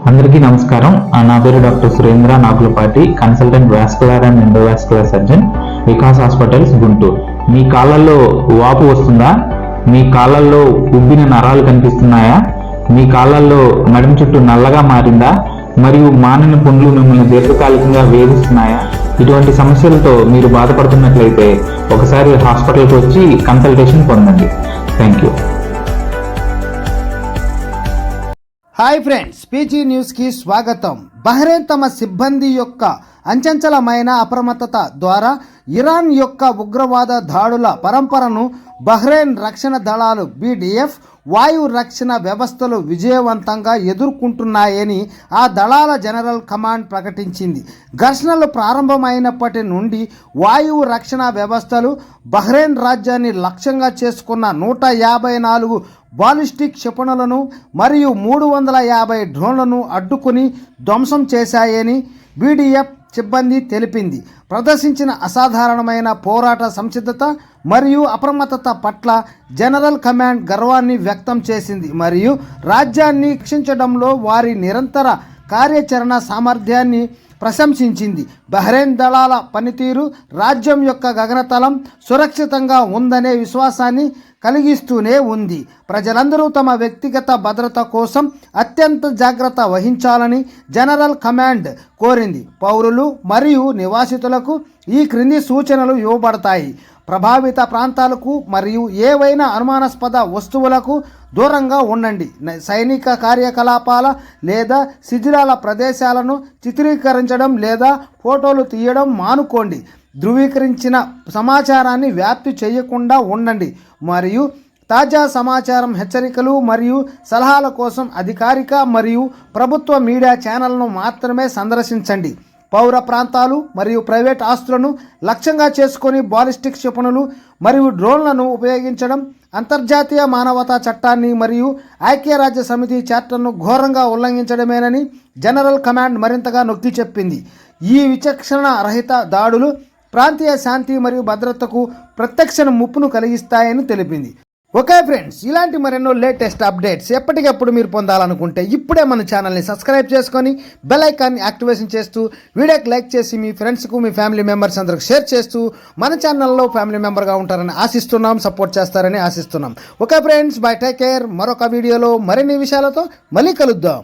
అందరికీ నమస్కారం. నా పేరు doctor Surendra Nagulapati, consultant vascular and endovascular surgeon, Vikas hospitals, Guntur. మీ కాళ్ళల్లో వాపు వస్తుందా? మీ కాళ్ళల్లో ఉబ్బిన నరాలు కనిపిస్తున్నాయా? మీ కాళ్ళల్లో నడుము చుట్టూ నల్లగా మారిందా? మరియు మానిన పుండ్లు మిమ్మల్ని దీర్ఘకాలికంగా వేధిస్తున్నాయా? ఇటువంటి సమస్యలతో మీరు బాధపడుతున్నట్లయితే ఒకసారి హాస్పిటల్కి వచ్చి కన్సల్టేషన్ పొందండి. Thank you. Hi friends, PG న్యూస్కి స్వాగతం. బహ్రెయిన్ తమ సిబ్బంది యొక్క అంచంచలమైన అప్రమత్తత ద్వారా ఇరాన్ యొక్క ఉగ్రవాద దాడుల పరంపరను బహ్రెయిన్ రక్షణ దళాలు BDF వాయు రక్షణ వ్యవస్థలు విజయవంతంగా ఎదుర్కొంటున్నాయని ఆ దళాల జనరల్ కమాండ్ ప్రకటించింది. ఘర్షణలు ప్రారంభమైనప్పటి నుండి వాయువు రక్షణ వ్యవస్థలు బహ్రెయిన్ రాజ్యాన్ని లక్ష్యంగా చేసుకున్న 154 బాలిస్టిక్ క్షిపణులను మరియు 350 డ్రోన్లను అడ్డుకుని ధ్వంసం చేశాయని BDF సిబ్బంది తెలిపింది. ప్రదర్శించిన అసాధారణమైన పోరాట సంసిద్ధత మరియు అప్రమత్తత పట్ల జనరల్ కమాండ్ గర్వాన్ని వ్యక్తం చేసింది మరియు రాజ్యాన్ని రక్షించడంలో వారి నిరంతర కార్యాచరణ సామర్థ్యాన్ని ప్రశంసించింది. బహ్రెయిన్ దళాల పనితీరు రాజ్యం యొక్క గగనతలం సురక్షితంగా ఉందనే విశ్వాసాన్ని కలిగిస్తూనే ఉంది. ప్రజలందరూ తమ వ్యక్తిగత భద్రత కోసం అత్యంత జాగ్రత్త వహించాలని జనరల్ కమాండ్ కోరింది. పౌరులు మరియు నివాసితులకు ఈ క్రింది సూచనలు ఇవ్వబడతాయి. ప్రభావిత ప్రాంతాలకు మరియు ఏవైనా అనుమానాస్పద వస్తువులకు దూరంగా ఉండండి. సైనిక కార్యకలాపాల లేదా శిథిలాల ప్రదేశాలను చిత్రీకరించడం లేదా ఫోటోలు తీయడం మానుకోండి. ధృవీకరించిన సమాచారాన్ని వ్యాప్తి చేయకుండా ఉండండి మరియు తాజా సమాచారం, హెచ్చరికలు మరియు సలహాల కోసం అధికారిక మరియు ప్రభుత్వ మీడియా ఛానళ్లను మాత్రమే సందర్శించండి. పౌర ప్రాంతాలు మరియు ప్రైవేట్ ఆస్తులను లక్ష్యంగా చేసుకొని బాలిస్టిక్ క్షిపణులు మరియు డ్రోన్లను ఉపయోగించడం అంతర్జాతీయ మానవతా చట్టాన్ని మరియు ఐక్యరాజ్య సమితి చార్టర్ను ఘోరంగా ఉల్లంఘించడమేనని జనరల్ కమాండ్ మరింతగా నొక్కి చెప్పింది. ఈ విచక్షణ రహిత దాడులు ప్రాంతీయ శాంతి మరియు భద్రతకు ప్రత్యక్ష ముప్పును కలిగిస్తాయని తెలిపింది. ఓకే ఫ్రెండ్స్, ఇలాంటి మరెన్నో లేటెస్ట్ అప్డేట్స్ ఎప్పటికప్పుడు మీరు పొందాలనుకుంటే ఇప్పుడే మన ఛానల్ని సబ్స్క్రైబ్ చేసుకొని బెల్ ఐకాన్ని యాక్టివేషన్ చేస్తూ వీడియోకి లైక్ చేసి మీ ఫ్రెండ్స్కు, మీ ఫ్యామిలీ మెంబర్స్ అందరికి షేర్ చేస్తూ మన ఛానల్లో ఫ్యామిలీ మెంబర్గా ఉంటారని ఆశిస్తున్నాం, సపోర్ట్ చేస్తారని ఆశిస్తున్నాం. Okay friends, by, take care. మరొక వీడియోలో మరిన్ని విషయాలతో మళ్ళీ కలుద్దాం.